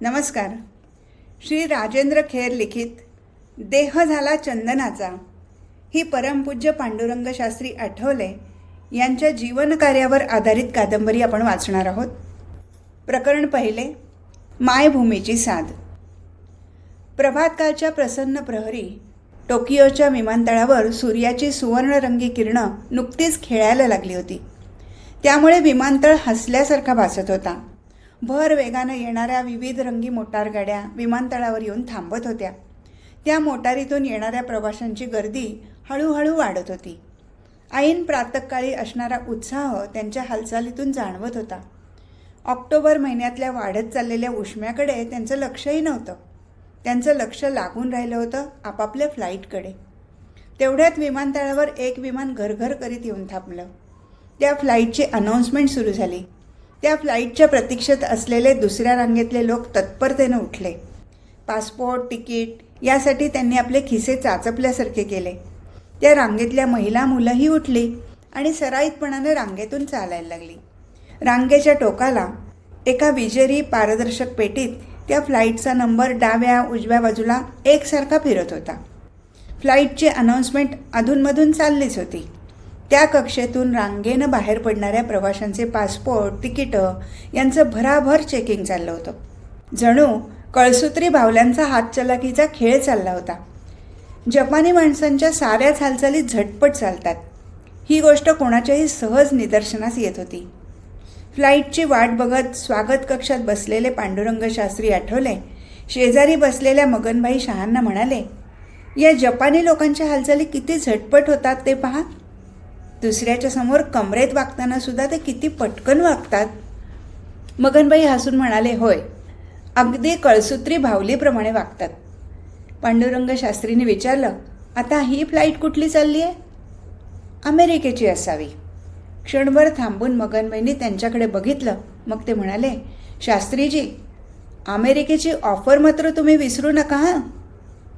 नमस्कार. श्री राजेंद्र खेर लिखित देह झाला चंदनाचा ही परमपूज्य पांडुरंग शास्त्री आठवले यांच्या जीवनकार्यावर आधारित कादंबरी आपण वाचणार आहोत. प्रकरण पहिले, मायभूमीची साद. प्रभातकाळच्या प्रसन्न प्रहरी टोकियोच्या विमानतळावर सूर्याची सुवर्णरंगी किरणं नुकतीच खेळायला लागली होती. त्यामुळे विमानतळ हसल्यासारखा भासत होता. भर वेगानं येणाऱ्या विविध रंगी मोटारगाड्या विमानतळावर येऊन थांबत होत्या. त्या मोटारीतून येणाऱ्या प्रवाशांची गर्दी हळूहळू वाढत होती. ऐन प्रातःकाळी असणारा उत्साह त्यांच्या हालचालीतून जाणवत होता. ऑक्टोबर महिन्यातल्या वाढत चाललेल्या उष्म्याकडे त्यांचं लक्षही नव्हतं. त्यांचं लक्ष लागून राहिलं होतं आपापल्या फ्लाईटकडे. तेवढ्यात विमानतळावर एक विमान घरघर करीत येऊन थांबलं. त्या फ्लाईटची अनाऊन्समेंट सुरू झाली. त्या फ्लाईटच्या प्रतीक्षेत असलेले दुसऱ्या रांगेतले लोक तत्परतेनं उठले. पासपोर्ट, तिकीट यासाठी त्यांनी आपले खिसे चाचपल्यासारखे केले. त्या रांगेतल्या महिला मुलंही उठली आणि सराईतपणाने रांगेतून चालायला लागली. रांगेच्या टोकाला एका विजेरी पारदर्शक पेटीत त्या फ्लाईटचा नंबर डाव्या उजव्या बाजूला एकसारखा फिरत होता. फ्लाईटची अनाऊन्समेंट अधूनमधून चाललीच होती. त्या कक्षेतून रांगेनं बाहेर पडणाऱ्या प्रवाशांचे पासपोर्ट, तिकीटं यांचं भराभर चेकिंग चाललं होतं. जणू कळसूत्री बाहुल्यांचा हातचलाखीचा खेळ चालला होता. जपानी माणसांच्या साऱ्याच हालचाली झटपट चालतात ही गोष्ट कोणाच्याही सहज निदर्शनास येत होती. फ्लाईटची वाट बघत स्वागत कक्षात बसलेले पांडुरंग शास्त्री आठवले शेजारी बसलेल्या मगनभाई शहांना म्हणाले, या जपानी लोकांच्या हालचाली किती झटपट होतात ते पहा. दुसऱ्याच्या समोर कमरेत वागताना सुद्धा ते किती पटकन वागतात. मगनबाई हसून म्हणाले, होय, अगदी कळसूत्री बाहुलीप्रमाणे वागतात. पांडुरंग शास्त्रीने विचारलं, आता ही फ्लाईट कुठली चालली आहे? अमेरिकेची असावी. क्षणभर थांबून मगनबाईंनी त्यांच्याकडे बघितलं. मग ते म्हणाले, शास्त्रीजी, अमेरिकेची ऑफर मात्र तुम्ही विसरू नका हां.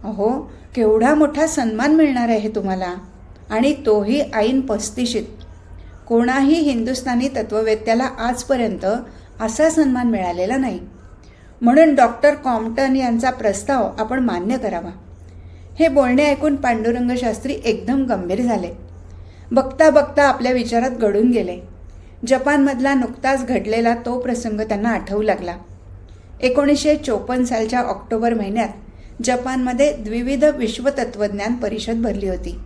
अहो, केवढा मोठा सन्मान मिळणार आहे तुम्हाला, आणि तोही ऐन 35शीत. कोणाही हिंदुस्थानी तत्ववेत्याला आजपर्यंत असा सन्मान मिळालेला नाही. म्हणून डॉक्टर कॉम्प्टन यांचा प्रस्ताव आपण मान्य करावा. हे बोलणे ऐकून पांडुरंग शास्त्री एकदम गंभीर झाले. बघता बघता आपल्या विचारात गढून गेले. जपानमधला नुकताच घडलेला तो प्रसंग त्यांना आठवू लागला. 1954 सालच्या ऑक्टोबर महिन्यात जपानमध्ये द्विविध विश्वतत्वज्ञान परिषद भरली होती.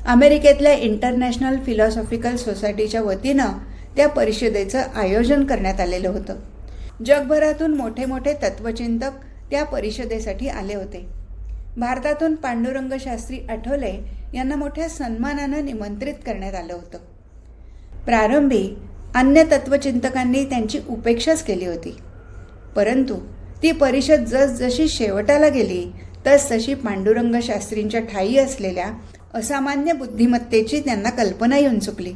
अमेरिकेतल्या इंटरनॅशनल फिलॉसॉफिकल सोसायटीच्या वतीनं त्या परिषदेचं आयोजन करण्यात आलेलं होतं. जगभरातून मोठे मोठे तत्वचिंतक त्या परिषदेसाठी आले होते. भारतातून पांडुरंग शास्त्री आठवले यांना मोठ्या सन्मानानं निमंत्रित करण्यात आलं होतं. प्रारंभी अन्य तत्वचिंतकांनी त्यांची उपेक्षाच केली होती. परंतु ती परिषद जसजशी शेवटाला गेली तसतशी पांडुरंग शास्त्रींच्या ठायी असलेल्या असामान्य बुद्धिमत्तेची त्यांना कल्पना येऊन चुकली.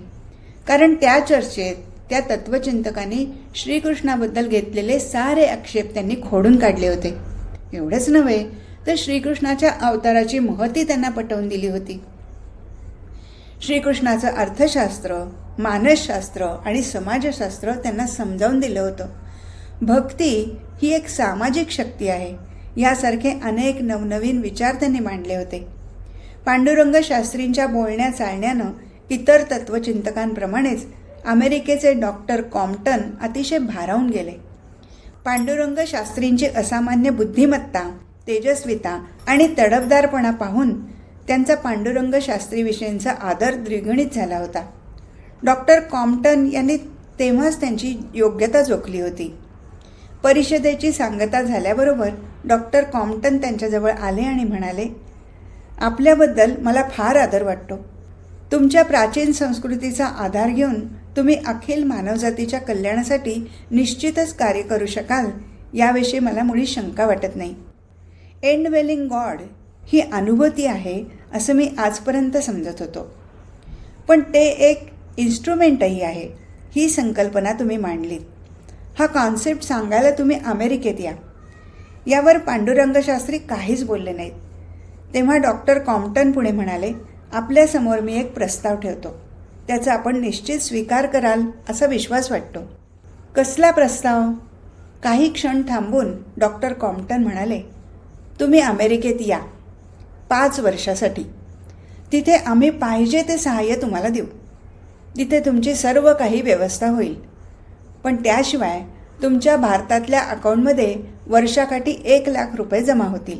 कारण त्या चर्चेत त्या तत्वचिंतकांनी श्रीकृष्णाबद्दल घेतलेले सारे आक्षेप त्यांनी खोडून काढले होते. एवढंच नव्हे तर श्रीकृष्णाच्या अवताराची महती त्यांना पटवून दिली होती. श्रीकृष्णाचं अर्थशास्त्र, मानसशास्त्र आणि समाजशास्त्र त्यांना समजावून दिलं होतं. भक्ती ही एक सामाजिक शक्ती आहे यासारखे अनेक नवनवीन विचार त्यांनी मांडले होते. पांडुरंग शास्त्रींच्या बोलण्या चालण्यानं इतर तत्वचिंतकांप्रमाणेच अमेरिकेचे डॉक्टर कॉम्प्टन अतिशय भारावून गेले. पांडुरंग शास्त्रींची असामान्य बुद्धिमत्ता, तेजस्विता आणि तडफदारपणा पाहून त्यांचा पांडुरंग शास्त्रीविषयींचा आदर द्विगुणित झाला होता. डॉक्टर कॉम्प्टन यांनी तेव्हाच त्यांची योग्यता जोखली होती. परिषदेची सांगता झाल्याबरोबर डॉक्टर कॉम्प्टन त्यांच्याजवळ आले आणि म्हणाले, आपल्याबद्दल मला फार आदर वाटतो. तुमच्या प्राचीन संस्कृतीचा आधार घेऊन तुम्ही अखिल मानवजातीच्या कल्याणासाठी निश्चितच कार्य करू शकाल याविषयी मला मुळी शंका वाटत नाही. एंड वेलिंग गॉड ही अनुभूती आहे असं मी आजपर्यंत समजत होतो. पण ते एक इन्स्ट्रुमेंटही आहे ही संकल्पना तुम्ही मांडलीत. हा कॉन्सेप्ट सांगायला तुम्ही अमेरिकेत या. यावर पांडुरंग शास्त्री काहीच बोलले नाहीत. तेव्हा डॉक्टर कॉम्प्टन पुढे म्हणाले, आपल्यासमोर मी एक प्रस्ताव ठेवतो. त्याचा आपण निश्चित स्वीकार कराल असा विश्वास वाटतो. कसला प्रस्ताव? काही क्षण थांबून डॉक्टर कॉम्प्टन म्हणाले, तुम्ही अमेरिकेत या 5 वर्षासाठी. तिथे आम्ही पाहिजे ते सहाय्य तुम्हाला देऊ. तिथे तुमची सर्व काही व्यवस्था होईल. पण त्याशिवाय तुमच्या भारतातल्या अकाउंटमध्ये वर्षाकाठी 1,00,000 रुपये जमा होतील.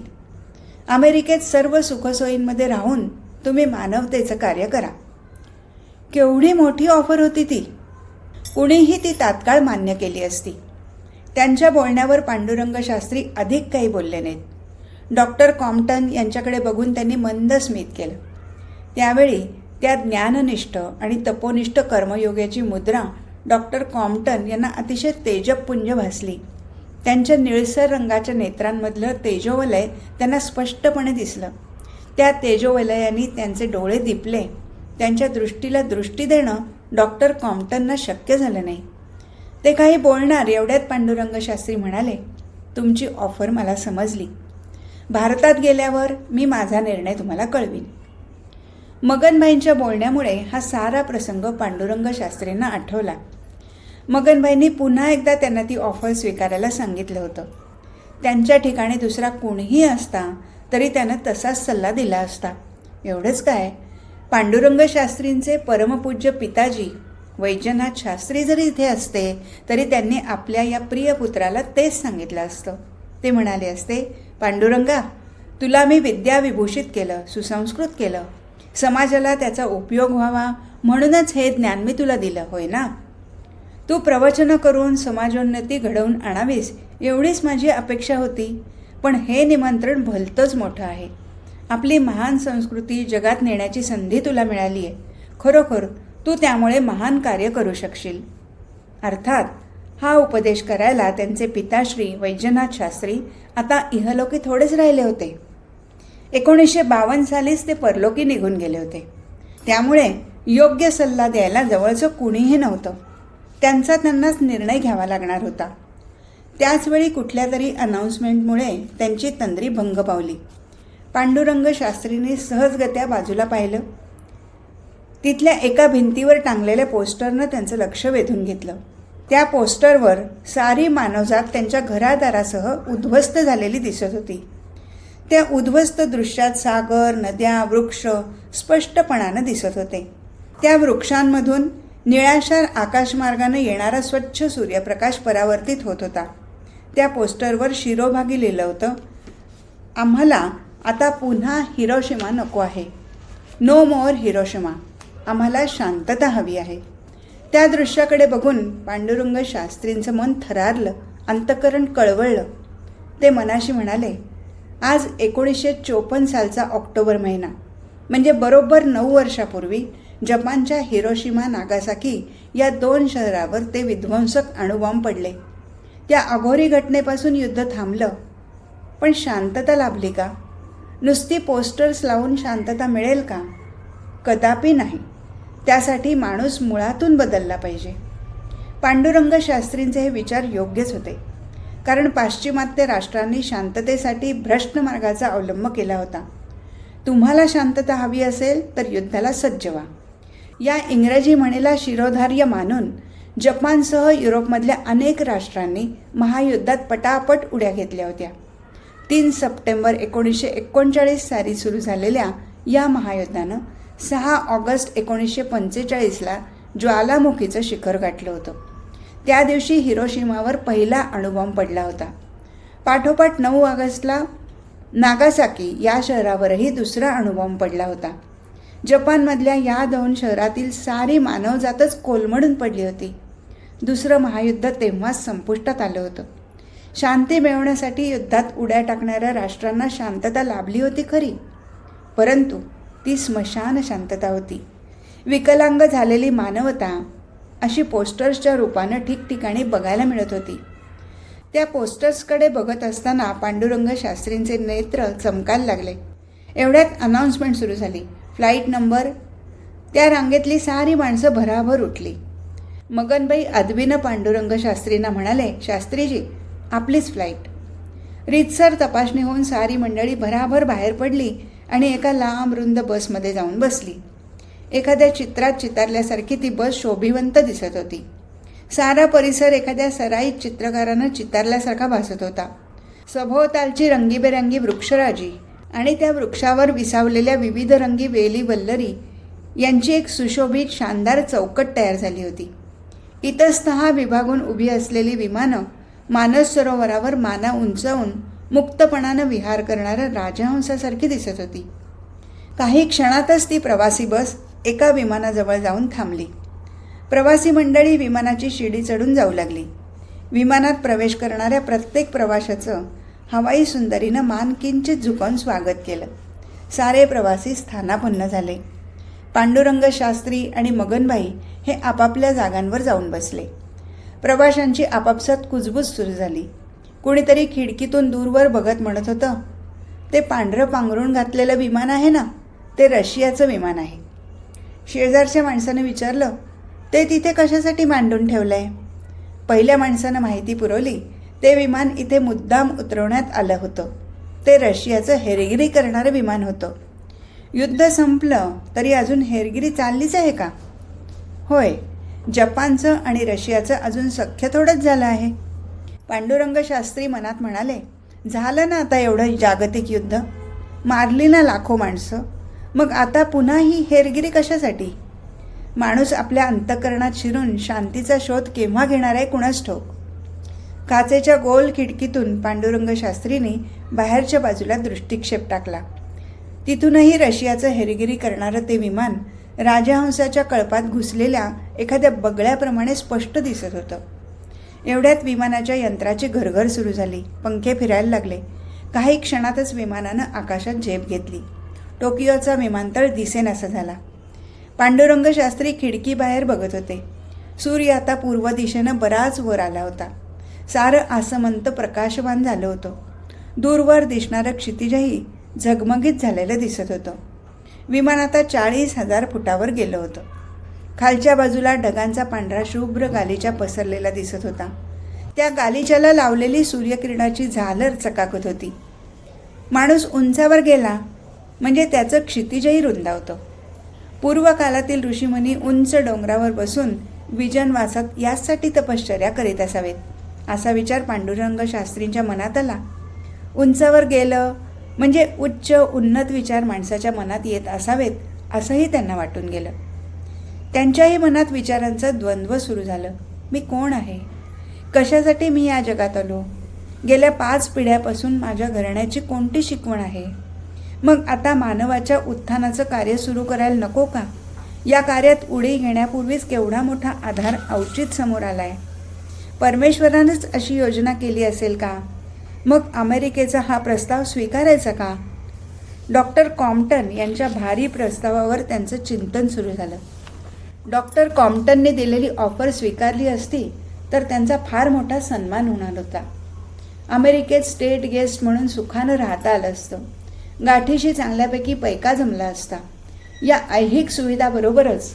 अमेरिकेत सर्व सुखसोयींमध्ये राहून तुम्ही मानवतेचं कार्य करा. केवढी मोठी ऑफर होती ती. कुणीही ती तात्काळ मान्य केली असती. त्यांच्या बोलण्यावर पांडुरंग शास्त्री अधिक काही बोलले नाहीत. डॉक्टर कॉम्प्टन यांच्याकडे बघून त्यांनी मंद स्मित केलं. त्यावेळी त्या ज्ञाननिष्ठ आणि तपोनिष्ठ कर्मयोगाची मुद्रा डॉक्टर कॉम्प्टन यांना अतिशय तेजपुंज भासली. त्यांच्या निळसर रंगाच्या नेत्रांमधलं तेजोवलय त्यांना स्पष्टपणे दिसलं. त्या तेजोवलयांनी त्यांचे डोळे दिपले. त्यांच्या दृष्टीला दृष्टी देणं डॉक्टर कॉम्प्टनना शक्य झालं नाही. ते काही बोलणार एवढ्यात पांडुरंग शास्त्री म्हणाले, तुमची ऑफर मला समजली. भारतात गेल्यावर मी माझा निर्णय तुम्हाला कळवीन. मगनबाईंच्या बोलण्यामुळे हा सारा प्रसंग पांडुरंग शास्त्रींना आठवला. मगनबाईंनी पुन्हा एकदा त्यांना ती ऑफर स्वीकारायला सांगितलं होतं. त्यांच्या ठिकाणी दुसरा कोणीही असता तरी त्यानं तसाच सल्ला दिला असता. एवढंच काय, पांडुरंग शास्त्रींचे परमपूज्य पिताजी वैजनाथ शास्त्री जरी इथे असते तरी त्यांनी आपल्या या प्रिय पुत्राला तेच सांगितलं असतं. ते म्हणाले असते, पांडुरंगा, तुला मी विद्याविभूषित केलं, सुसंस्कृत केलं. समाजाला त्याचा उपयोग व्हावा म्हणूनच हे ज्ञान मी तुला दिलं, होय ना? तू प्रवचनं करून समाजोन्नती घडवून आणावीस एवढीच माझी अपेक्षा होती. पण हे निमंत्रण भलतंच मोठं आहे. आपली महान संस्कृती जगात नेण्याची संधी तुला मिळाली आहे. खरोखर तू त्यामुळे महान कार्य करू शकशील. अर्थात हा उपदेश करायला त्यांचे पिताश्री वैजनाथ शास्त्री आता इहलोकी थोडेच राहिले होते. 1952 सालीच ते परलोकी निघून गेले होते. त्यामुळे योग्य सल्ला द्यायला जवळचं कुणीही नव्हतं. त्यांचा त्यांनाच निर्णय घ्यावा लागणार होता. त्याचवेळी कुठल्या तरी अनाऊन्समेंटमुळे त्यांची तंद्री भंग पावली. पांडुरंग शास्त्रींनी सहजगत्या बाजूला पाहिलं. तिथल्या एका भिंतीवर टांगलेल्या पोस्टरनं त्यांचं लक्ष वेधून घेतलं. त्या पोस्टरवर सारी मानवजात त्यांच्या घरादारासह उद्ध्वस्त झालेली दिसत होती. त्या उद्ध्वस्त दृश्यात सागर, नद्या, वृक्ष स्पष्टपणानं दिसत होते. त्या वृक्षांमधून निळाशार आकाशमार्गाने येणारा स्वच्छ सूर्यप्रकाश परावर्तित होत होता. त्या पोस्टरवर शिरोभागी लिहिलं होतं, आम्हाला आता पुन्हा हिरोशिमा नको आहे. नो मोर हिरोशिमा. आम्हाला शांतता हवी आहे. त्या दृश्याकडे बघून पांडुरंग शास्त्रींचं मन थरारलं, अंतःकरण कळवळलं. ते मनाशी म्हणाले, आज 1954 सालचा ऑक्टोबर महिना, म्हणजे बरोबर 9 वर्षापूर्वी जपानच्या हिरोशिमा नागासाकी या 2 शहरावर ते विध्वंसक अणुबॉम्ब पडले. त्या अघोरी घटनेपासून युद्ध थांबलं. पण शांतता लाभली का? नुसती पोस्टर्स लावून शांतता मिळेल का? कदापि नाही. त्यासाठी माणूस मुळातून बदलला पाहिजे. पांडुरंग शास्त्रींचे हे विचार योग्यच होते. कारण पाश्चिमात्य राष्ट्रांनी शांततेसाठी भ्रष्ट मार्गाचा अवलंब केला होता. तुम्हाला शांतता हवी असेल तर युद्धाला सज्ज व्हा. या इंग्रजी म्हणीला शिरोधार्य मानून जपानसह युरोपमधल्या अनेक राष्ट्रांनी महायुद्धात पटापट उड्या घेतल्या होत्या. 3 सप्टेंबर 1939 साली सुरू झालेल्या या महायुद्धानं 6 ऑगस्ट 1945ला ज्वालामुखीचं शिखर गाठलं होतं. त्या दिवशी हिरोशिमावर पहिला अणुबॉम्ब पडला होता. पाठोपाठ 9 ऑगस्टला नागासाकी या शहरावरही दुसरा अणुबॉम्ब पडला होता. जपानमधल्या या 2 शहरातील सारी मानवजातच कोलमडून पडली होती. दुसरं महायुद्ध तेव्हाच संपुष्टात आलं होतं. शांती मिळवण्यासाठी युद्धात उड्या टाकणाऱ्या राष्ट्रांना शांतता लाभली होती खरी, परंतु ती स्मशान शांतता होती. विकलांग झालेली मानवता अशी पोस्टर्सच्या रूपानं ठिकठिकाणी बघायला मिळत होती. त्या पोस्टर्सकडे बघत असताना पांडुरंग शास्त्रींचे नेत्र चमकायला लागले. एवढ्यात अनाऊन्समेंट सुरू झाली. Flight number. त्या रांगेतली सारी माणसं भराभर उठली. मगनबाई अदबीनं पांडुरंग शास्त्रींना म्हणाले, शास्त्रीजी, आपलीच फ्लाईट. रीतसर तपासणी होऊन सारी मंडळी भराभर बाहेर पडली आणि एका लांब रुंद बसमध्ये जाऊन बसली. एखाद्या चित्रात चितारल्यासारखी ती बस शोभिवंत दिसत होती. सारा परिसर एखाद्या सराईत चित्रकारानं चितारल्यासारखा भासत होता. सभोवतालची रंगीबेरंगी वृक्षराजी आणि त्या वृक्षावर विसावलेल्या विविध रंगी वेली वल्लरी यांची एक सुशोभित शानदार चौकट तयार झाली होती. इतस्तः विभागून उभी असलेली विमानं मानस सरोवरावर माना उंचावून मुक्तपणानं विहार करणाऱ्या राजहंसासारखी दिसत होती. काही क्षणातच ती प्रवासी बस एका विमानाजवळ जाऊन थांबली. प्रवासी मंडळी विमानाची शिडी चढून जाऊ लागली. विमानात प्रवेश करणाऱ्या प्रत्येक प्रवाशाचं हवाई सुंदरीनं मान किंचित झुकवून स्वागत केलं. सारे प्रवासी स्थानापन्न झाले. पांडुरंग शास्त्री आणि मगनबाई हे आपापल्या जागांवर जाऊन बसले. प्रवाशांची आपापसात कुजबूज सुरू झाली. कुणीतरी खिडकीतून दूरवर बघत म्हणत होतं, ते पांढरं पांघरून घातलेलं विमान आहे ना, ते रशियाचं विमान आहे. शेजारच्या माणसाने विचारलं, ते तिथे कशासाठी मांडून ठेवलं आहे? पहिल्या माणसानं माहिती पुरवली, ते विमान इथे मुद्दाम उतरवण्यात आलं होतं. ते रशियाचं हेरगिरी करणारं विमान होतं. युद्ध संपलं तरी अजून हेरगिरी चाललीच आहे का? होय, जपानचं आणि रशियाचं अजून सख्य थोडंच झालं आहे. पांडुरंग शास्त्री मनात म्हणाले, झालं ना आता एवढं जागतिक युद्ध, मारली ना लाखो माणसं, मग आता पुन्हा ही हेरगिरी कशासाठी? माणूस आपल्या अंतःकरणात शिरून शांतीचा शोध केव्हा घेणार आहे कुणास ठाऊक. काचेच्या गोल खिडकीतून पांडुरंग शास्त्रीने बाहेरच्या बाजूला दृष्टिक्षेप टाकला. तिथूनही रशियाचं हेरगिरी करणारं ते विमान राजहंसाच्या कळपात घुसलेल्या एखाद्या बगळ्याप्रमाणे स्पष्ट दिसत होतं. एवढ्यात विमानाच्या यंत्राची घरघर सुरू झाली. पंखे फिरायला लागले. काही क्षणातच विमानानं आकाशात झेप घेतली. टोकियोचा विमानतळ दिसेनासा झाला. पांडुरंग शास्त्री खिडकीबाहेर बघत होते. सूर्य आता पूर्व दिशेनं बराच वर आला होता. सारं आसमंत प्रकाशवान झालं होतं. दूरवर दिसणारं क्षितिजही झगमगीत झालेलं दिसत होतं. विमान आता 40,000 फुटावर गेलं होतं. खालच्या बाजूला ढगांचा पांढरा शुभ्र गालिचा पसरलेला दिसत होता. त्या गालिच्याला लावलेली सूर्यकिरणाची झालर चकाकत होती. माणूस उंचावर गेला म्हणजे त्याचं क्षितिजही रुंदावतं. पूर्वकालातील ऋषीमुनी उंच डोंगरावर बसून विजनवासात यासाठी तपश्चर्या करीत असावेत, असा विचार पांडुरंग शास्त्रींच्या मनात आला. उंचावर गेलं म्हणजे उच्च उन्नत विचार माणसाच्या मनात येत असावेत असंही त्यांना वाटून गेलं. त्यांच्याही मनात विचारांचा द्वंद्व सुरू झालं. मी कोण आहे? कशासाठी मी या जगात आलो? गेल्या 5 पिढ्यापासून माझ्या घराण्याची कोणती शिकवण आहे? मग आता मानवाच्या उत्थानाचं कार्य सुरू करायला नको का? या कार्यात उडी घेण्यापूर्वीच केवढा मोठा आधार अवचित समोर आला आहे. परमेश्वरानंच अशी योजना केली असेल का? मग अमेरिकेचा हा प्रस्ताव स्वीकारायचा का? डॉक्टर कॉम्प्टन यांच्या भारी प्रस्तावावर त्यांचं चिंतन सुरू झालं. डॉक्टर कॉम्प्टनने दिलेली ऑफर स्वीकारली असती तर त्यांचा फार मोठा सन्मान होणार होता. अमेरिकेत स्टेट गेस्ट म्हणून सुखानं राहता आलं असतं. गाठीशी चांगल्यापैकी पैका जमला असता. या ऐहिक सुविधाबरोबरच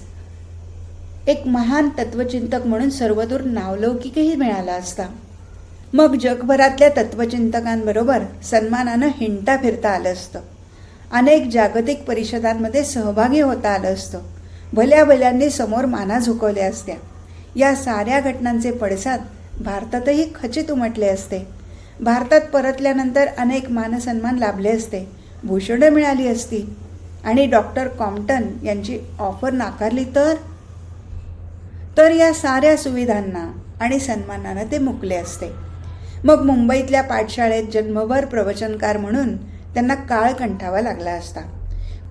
एक महान तत्वचिंतक म्हणून सर्वदूर नावलौकिकही मिळाला असता. मग जगभरातल्या तत्वचिंतकांबरोबर सन्मानानं हिंडता फिरता आलं असतं. अनेक जागतिक परिषदांमध्ये सहभागी होता आलं असतं. भल्या भल्यांनी समोर माना झुकवले असत्या. या साऱ्या घटनांचे पडसाद भारतातही खचित उमटले असते. भारतात परतल्यानंतर अनेक मानसन्मान लाभले असते. भूषणं मिळाली असती. आणि डॉक्टर कॉम्प्टन यांची ऑफर नाकारली तर या साऱ्या सुविधांना आणि सन्मानानं ते मुकले असते. मग मुंबईतल्या पाठशाळेत जन्मभर प्रवचनकार म्हणून त्यांना काळ कंठावा लागला असता.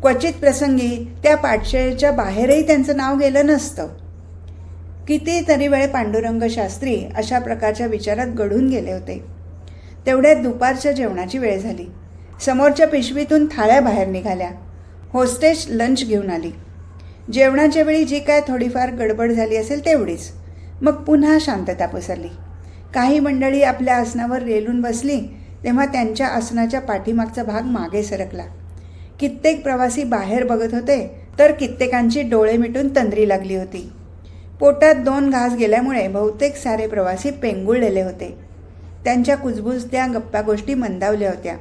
क्वचित प्रसंगी त्या पाठशाळेच्या बाहेरही त्यांचं नाव गेलं नसतं. कितीतरी वेळ पांडुरंग शास्त्री अशा प्रकारच्या विचारात गढून गेले होते. तेवढ्यात दुपारच्या जेवणाची वेळ झाली. समोरच्या पिशवीतून थाळ्या बाहेर निघाल्या. होस्टेस लंच घेऊन आली. जेवणाच्या वेळी जी काय थोडीफार गडबड झाली असेल तेवढीच. मग पुन्हा शांतता पसरली. काही मंडळी आपल्या आसनावर रेलून बसली तेव्हा त्यांच्या आसनाच्या पाठीमागचा भाग मागे सरकला. कित्येक प्रवासी बाहेर बघत होते तर कित्येकांची डोळे मिटून तंद्री लागली होती. पोटात 2 घास गेल्यामुळे बहुतेक सारे प्रवासी पेंगुळलेले होते. त्यांच्या कुजबुजत्या गप्पा गोष्टी मंदावल्या होत्या.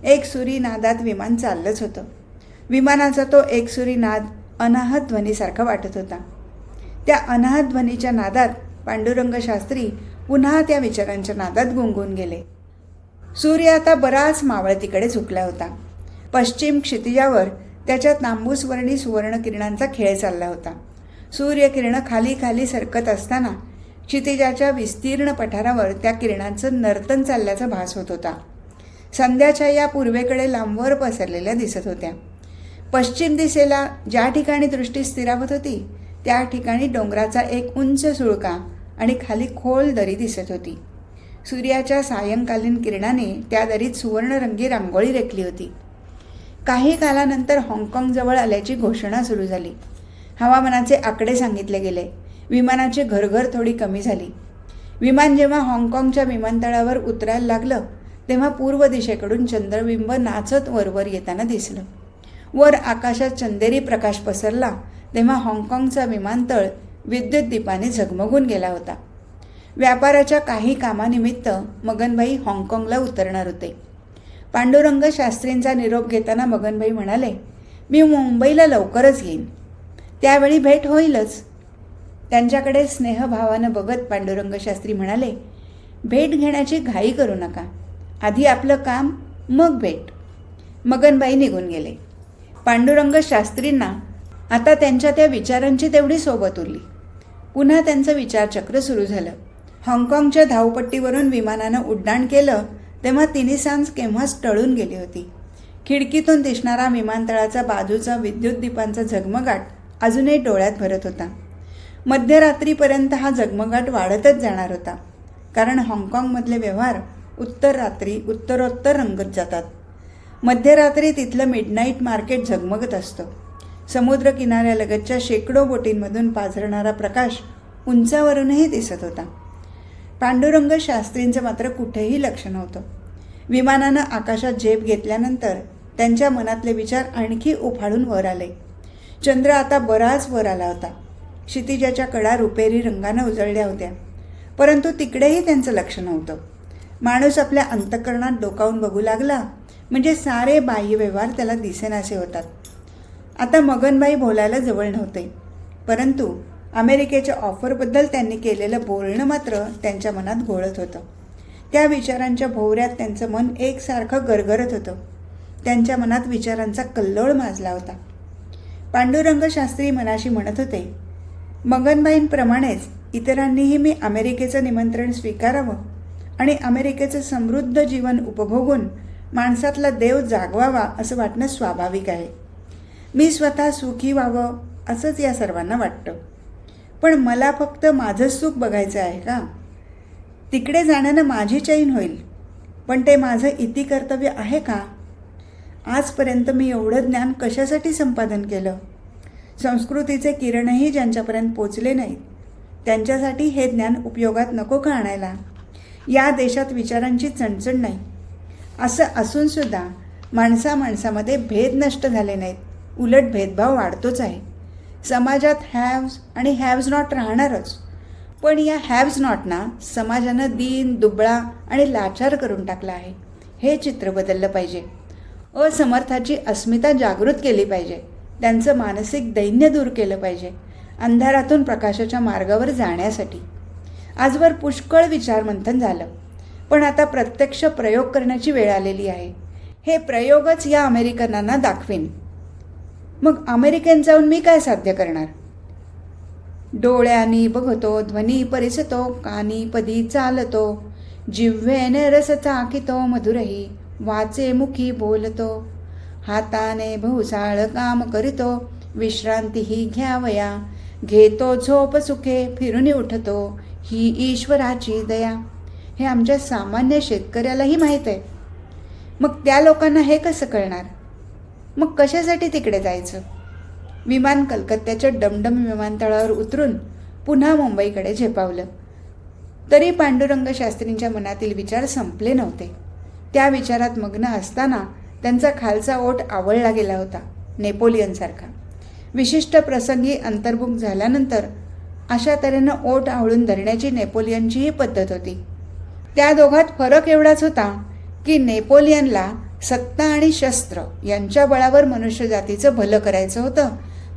एकसुरी नादात विमान चाललंच होतं. विमानाचा तो एकसुरी नाद अनाहत ध्वनीसारखा वाटत होता. त्या अनाहत ध्वनीच्या नादात पांडुरंग शास्त्री पुन्हा त्या विचारांच्या नादात गुंगून गेले. सूर्य आता बराच मावळतीकडे झुकला होता. पश्चिम क्षितिजावर त्याच्या तांबूसवर्णी सुवर्ण किरणांचा खेळ चालला होता. सूर्यकिरणं खाली खाली सरकत असताना क्षितिजाच्या विस्तीर्ण पठारावर त्या किरणांचं नर्तन चालल्याचा भास होत होता. संध्याच्या या पूर्वेकडे लांबवर पसरलेल्या दिसत होत्या. पश्चिम दिशेला ज्या ठिकाणी दृष्टी स्थिरावत होती त्या ठिकाणी डोंगराचा एक उंच सुळका आणि खाली खोल दरी दिसत होती. सूर्याच्या सायंकालीन किरणाने त्या दरीत सुवर्णरंगी रांगोळी रेखली होती. काही कालानंतर हाँगकाँगजवळ आल्याची घोषणा सुरू झाली. हवामानाचे आकडे सांगितले गेले. विमानाची घरघर थोडी कमी झाली. विमान जेव्हा हाँगकाँगच्या विमानतळावर उतरायला लागलं तेव्हा पूर्व दिशेकडून चंद्रबिंब नाचत वरवर येताना दिसलं. वर आकाशात चंदेरी प्रकाश पसरला तेव्हा हाँगकाँगचा विमानतळ विद्युत दीपाने झगमगून गेला होता. व्यापाराच्या काही कामानिमित्त मगनभाई हाँगकाँगला उतरणार होते. पांडुरंग शास्त्रींचा निरोप घेताना मगनभाई म्हणाले, मी मुंबईला लवकरच येईन, त्यावेळी भेट होईलच. त्यांच्याकडे स्नेहभावानं बघत पांडुरंग शास्त्री म्हणाले, भेट घेण्याची घाई करू नका, आधी आपलं काम मग भेट. मगनबाई निघून गेले. पांडुरंग शास्त्रींना आता त्यांच्या त्या विचारांची तेवढी सोबत उरली. पुन्हा त्यांचं विचारचक्र सुरू झालं. हाँगकाँगच्या धावपट्टीवरून विमानानं उड्डाण केलं तेव्हा तिन्ही सांज केव्हाच टळून गेली होती. खिडकीतून दिसणारा विमानतळाचा बाजूचा विद्युत दीपांचा झगमगाट अजूनही डोळ्यात भरत होता. मध्यरात्रीपर्यंत हा झगमगाट वाढतच जाणार होता, कारण हाँगकाँगमधले व्यवहार उत्तरोत्तर रंगत जातात. मध्यरात्री तिथलं मिडनाईट मार्केट झगमगत असतं. समुद्र किनाऱ्यालगतच्या शेकडो बोटींमधून पाझरणारा प्रकाश उंचावरूनही दिसत होता. पांडुरंग शास्त्रींचं मात्र कुठेही लक्ष नव्हतं. विमानानं आकाशात झेप घेतल्यानंतर त्यांच्या मनातले विचार आणखी उफाळून वर आले. चंद्र आता बराच वर आला होता. क्षितिजाच्या कडा रुपेरी रंगानं उजळल्या होत्या, परंतु तिकडेही त्यांचं लक्ष नव्हतं. माणूस आपल्या अंतःकरणात डोकावून बघू लागला म्हणजे सारे बाह्य व्यवहार त्याला दिसेनासे होतात. आता मगनबाई बोलायला जवळ नव्हते, परंतु अमेरिकेच्या ऑफरबद्दल त्यांनी केलेलं बोलणं मात्र त्यांच्या मनात घोळत होतं. त्या विचारांच्या भोवऱ्यात त्यांचं मन एकसारखं गरगरत होतं. त्यांच्या मनात विचारांचा कल्लोळ माजला होता. पांडुरंग शास्त्री मनाशी म्हणत होते, मगनबाईंप्रमाणेच इतरांनीही मी अमेरिकेचं निमंत्रण स्वीकारावं आणि अमेरिकेचं समृद्ध जीवन उपभोगून माणसातला देव जागवावा असं वाटणं स्वाभाविक आहे. मी स्वतः सुखी व्हावं असंच या सर्वांना वाटतं. पण मला फक्त माझंच सुख बघायचं आहे का? तिकडे जाण्यानं माझी चैन होईल, पण ते माझं इति कर्तव्य आहे का? आजपर्यंत मी एवढं ज्ञान कशासाठी संपादन केलं? संस्कृतीचे किरणही ज्यांच्यापर्यंत पोचले नाहीत त्यांच्यासाठी हे ज्ञान उपयोगात नको का आणायला? या देशात विचारांची चणचण नाही, असं असूनसुद्धा माणसामध्ये भेद नष्ट झाले नाहीत, उलट भेदभाव वाढतोच आहे. समाजात हॅव्ज आणि हॅव्ज नॉट राहणारच, पण या हॅव्ज नॉटना समाजानं दीन, दुबळा आणि लाचार करून टाकला आहे. हे चित्र बदललं पाहिजे. असमर्थाची अस्मिता जागृत केली पाहिजे. त्यांचं मानसिक दैन्य दूर केलं पाहिजे, अंधारातून प्रकाशाच्या मार्गावर जाण्यासाठी. आजवर पुष्कळ विचारमंथन झालं, पण आता प्रत्यक्ष प्रयोग करण्याची वेळ आलेली आहे. हे प्रयोगच या अमेरिकनांना दाखवीन. मग अमेरिकेत जाऊन मी काय साध्य करणार? डोळ्यांनी बघतो, ध्वनी परिसतो, कानी पदी चालतो, जिव्हेने रस चाकितो मधुरही, वाचे मुखी बोलतो, हाताने भोवसाळ काम करीतो, विश्रांतीही घ्यावया, घेतो झोप सुखे, फिरून उठतो, ही ईश्वराची दया. हे आमच्या सामान्य शेतकऱ्यालाही माहीत आहे. मग त्या लोकांना हे कसं कळणार? मग कशासाठी तिकडे जायचं? विमान कलकत्त्याच्या डमडम विमानतळावर उतरून पुन्हा मुंबईकडे झेपावलं. तरी पांडुरंग शास्त्रींच्या मनातील विचार संपले नव्हते. त्या विचारात मग्न असताना त्यांचा खालचा ओठ आवळला गेला होता, नेपोलियनसारखा. विशिष्ट प्रसंगी अंतर्मुख झाल्यानंतर अशा तऱ्हेनं ओठ आवळून धरण्याची नेपोलियनचीही पद्धत होती. त्या दोघात फरक एवढाच होता की नेपोलियनला सत्ता आणि शस्त्र यांच्या बळावर मनुष्य जातीचं भलं करायचं होतं,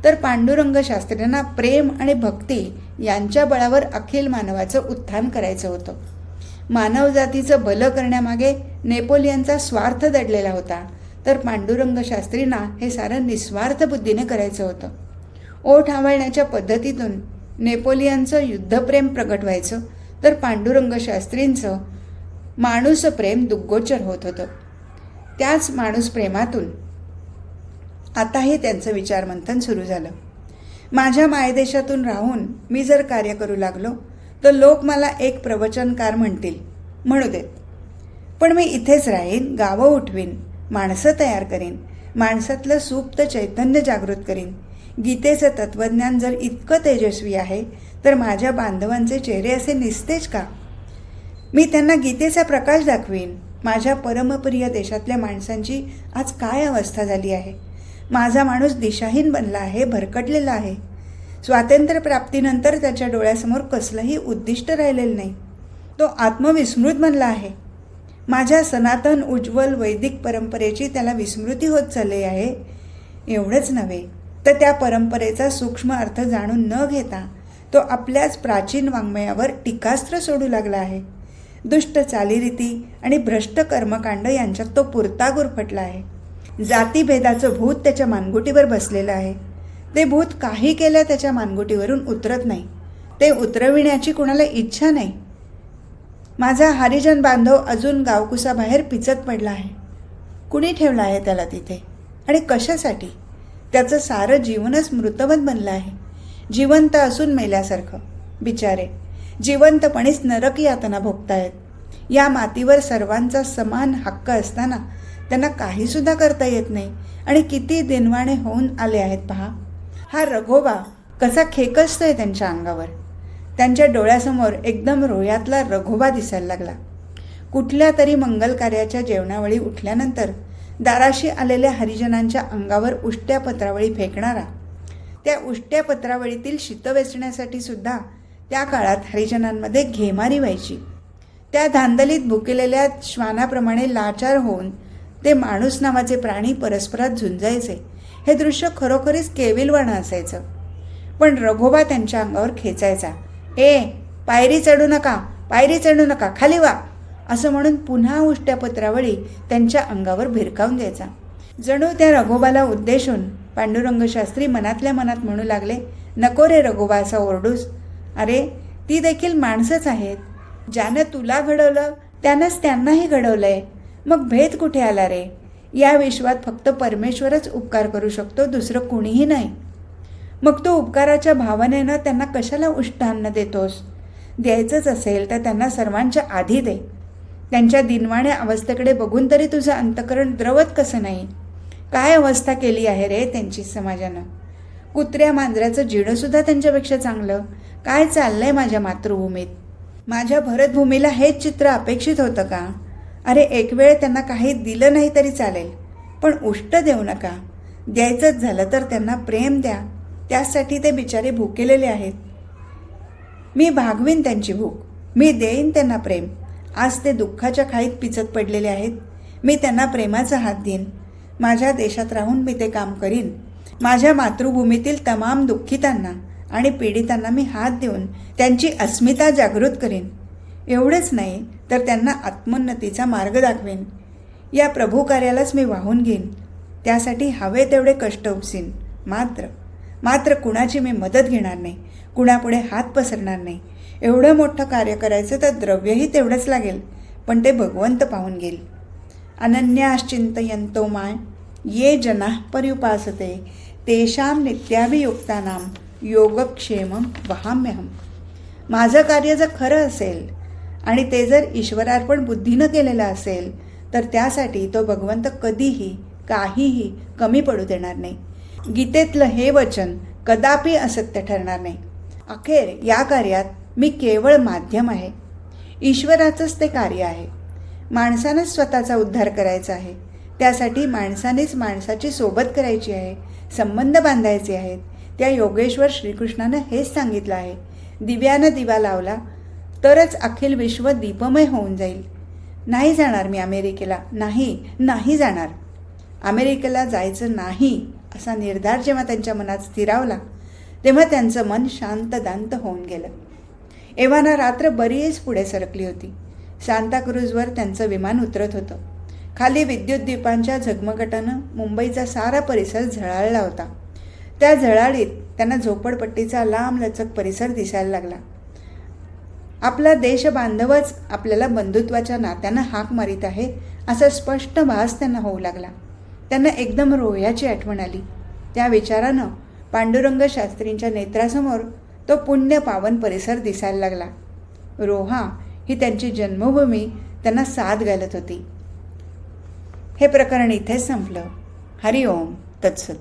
तर पांडुरंग शास्त्रींना प्रेम आणि भक्ती यांच्या बळावर अखिल मानवाचं उत्थान करायचं होतं. मानवजातीचं भलं करण्यामागे नेपोलियनचा स्वार्थ दडलेला होता, तर पांडुरंग शास्त्रींना हे सारं निस्वार्थ बुद्धीने करायचं होतं. ओठ आवळण्याच्या पद्धतीतून नेपोलियनचं युद्धप्रेम प्रगट व्हायचं, तर पांडुरंग शास्त्रींचं माणूसप्रेम दुग्गोचर होत होतं. त्याच माणूसप्रेमातून आताही त्यांचं विचारमंथन सुरू झालं. माझ्या मायदेशातून राहून मी जर कार्य करू लागलो तर लोक मला एक प्रवचनकार म्हणतील, म्हणू देत. पण मी इथेच राहीन, गावं उठवीन, माणसं तयार करीन, माणसातलं सुप्त चैतन्य जागृत करीन. गीतेचं तत्त्वज्ञान जर इतकं तेजस्वी आहे तर माझ्या बांधवांचे चेहरे असे निसतेच का? मी त्यांना गीतेचा प्रकाश दाखवीन. माझ्या परमप्रिय देशातल्या माणसांची आज काय अवस्था झाली आहे. माझा माणूस दिशाहीन बनला आहे, भरकटलेला आहे. स्वातंत्र्यप्राप्तीनंतर त्याच्या डोळ्यासमोर कसलंही उद्दिष्ट राहिलेलं नाही. तो आत्मविस्मृत बनला आहे. माझ्या सनातन उज्ज्वल वैदिक परंपरेची त्याला विस्मृती होत चालली आहे. एवढंच नव्हे तर त्या परंपरेचा सूक्ष्म अर्थ जाणून न घेता तो आपल्याच प्राचीन वाङ्मयावर टीकास्त्र सोडू लागला आहे. दुष्ट चालीरीती आणि भ्रष्ट कर्मकांड यांच्यात तो पुरता गुरफटला आहे. जातीभेदाचं भूत त्याच्या मानगुटीवर बसलेलं आहे. ते भूत काही केल्या त्याच्या मानगुटीवरून उतरत नाही. ते उतरविण्याची कुणाला इच्छा नाही. माझा हरिजन बांधव अजून गावकुसाबाहेर पिचत पडला आहे. कुणी ठेवला आहे त्याला तिथे आणि कशासाठी? त्याचं सारं जीवनच मृतवत बनलं आहे. जिवंत असून मेल्यासारखं. बिचारे जिवंतपणीच नरक यातना भोगतायत. या मातीवर सर्वांचा समान हक्क असताना त्यांना काहीसुद्धा करता येत नाही आणि किती दिनवाणे होऊन आले आहेत पहा. हा रघोबा कसा खेकसतोय त्यांच्या अंगावर. त्यांच्या डोळ्यासमोर एकदम रोयातला रघोबा दिसायला लागला. कुठल्या तरी मंगल कार्याच्या जेवणावळी उठल्यानंतर दाराशी आलेल्या हरिजनांच्या अंगावर उष्ट्या पत्रावळी फेकणारा, त्या उष्ट्या पत्रावळीतील शीत वेचण्यासाठी सुद्धा त्या काळात हरिजनांमध्ये घेमारी व्हायची. त्या धांदलीत भुकेलेल्या श्वानाप्रमाणे लाचार होऊन ते माणूस नावाचे प्राणी परस्परात झुंजायचे. हे दृश्य खरोखरीच केविलवाणं असायचं. पण रघोबा त्यांच्या अंगावर खेचायचा. पायरी चढू नका, पायरी चढू नका, खाली वा, असं म्हणून पुन्हा उष्ट्या पत्रावळी त्यांच्या अंगावर भिरकावून द्यायचा. जणू त्या रघोबाला उद्देशून पांडुरंग शास्त्री मनातल्या मनात म्हणू लागले, नको रे रघोबा असा ओरडूस. अरे ती देखील माणसंच आहेत. ज्यानं तुला घडवलं त्यानंच त्यांनाही घडवलंय. मग भेद कुठे आला रे? या विश्वात फक्त परमेश्वरच उपकार करू शकतो, दुसरं कुणीही नाही. मग तू उपकाराच्या भावनेनं त्यांना कशाला उष्टान्न देतोस? द्यायचंच असेल तर त्यांना सर्वांच्या आधी दे. त्यांच्या दिनवाण्या अवस्थेकडे बघून तरी तुझं अंतकरण द्रवत कसं नाही? काय अवस्था केली आहे रे त्यांची समाजानं. कुत्र्या मांजऱ्याचं जिणंसुद्धा त्यांच्यापेक्षा चांगलं. काय चाललंय माझ्या मातृभूमीत? माझ्या भरतभूमीला हेच चित्र अपेक्षित होतं का? अरे एक वेळ त्यांना काही दिलं नाही तरी चालेल, पण उष्ट देऊ नका. द्यायचंच झालं तर त्यांना प्रेम द्या. त्यासाठी ते बिचारे भुकेलेले आहेत. मी भागवीन त्यांची भूक. मी देईन त्यांना प्रेम. आज ते दुःखाच्या खाईत पिचत पडलेले आहेत. मी त्यांना प्रेमाचा हात देईन. माझ्या देशात राहून मी ते काम करीन. माझ्या मातृभूमीतील तमाम दुःखितांना आणि पीडितांना मी हात देऊन त्यांची अस्मिता जागृत करीन. एवढेच नाही तर त्यांना आत्मोन्नतीचा मार्ग दाखवेन. या प्रभू कार्यालाच मी वाहून घेईन. त्यासाठी हवे तेवढे कष्ट उपसीन. मात्र कुणाची मी मदत घेणार नाही, कुणापुढे हात पसरणार नाही. एवढं मोठं कार्य करायचं तर द्रव्यही तेवढंच लागेल, पण ते भगवंत पाहून घेईल. अनन्याश्चिंतयन्तो मां ये जनाः पर्युपासते तेषां नित्याभियुक्तानां योगक्षेमं वहाम्यहम्. माझं कार्य जर खरं असेल आणि ते जर ईश्वरार्पण बुद्धीनं केलेलं असेल तर त्यासाठी तो भगवंत कधीही काहीही कमी पडू देणार नाही. गीतेतलं हे वचन कदापि असत्य ठरणार नाही. अखेर या कार्यात मी केवळ माध्यम आहे. ईश्वराचंच ते कार्य आहे. माणसानंच स्वतःचा उद्धार करायचा आहे. त्यासाठी माणसानेच माणसाची सोबत करायची आहे, संबंध बांधायचे आहेत. त्या योगेश्वर श्रीकृष्णानं हेच सांगितलं आहे. दिव्यानं दिवा लावला तरच अखिल विश्व दीपमय होऊन जाईल. नाही जाणार मी अमेरिकेला. नाही जाणार. अमेरिकेला जायचं नाही असा निर्धार जेव्हा त्यांच्या मनात स्थिरावला तेव्हा त्यांचं मन शांतदांत होऊन गेलं. एव्हाना रात्र बरीच पुढे सरकली होती. सांताक्रूजवर त्यांचं विमान उतरत होतं. खाली विद्युत दीपांच्या झगमगटानं मुंबईचा सारा परिसर झळाळला होता. त्या झळाळीत त्यांना झोपडपट्टीचा लांबलचक परिसर दिसायला लागला. आपला देशबांधवच आपल्याला बंधुत्वाच्या नात्यानं हाक मारीत आहे असा स्पष्ट भास त्यांना होऊ लागला. त्यांना एकदम रोह्याची आठवण आली. त्या विचारानं पांडुरंग शास्त्रींच्या नेत्रासमोर तो पुण्य पावन परिसर दिसायला लागला. रोहा ही त्यांची जन्मभूमी त्यांना साथ घालत होती. हे प्रकरण इथेच संपलं. हरिओम तत्सत.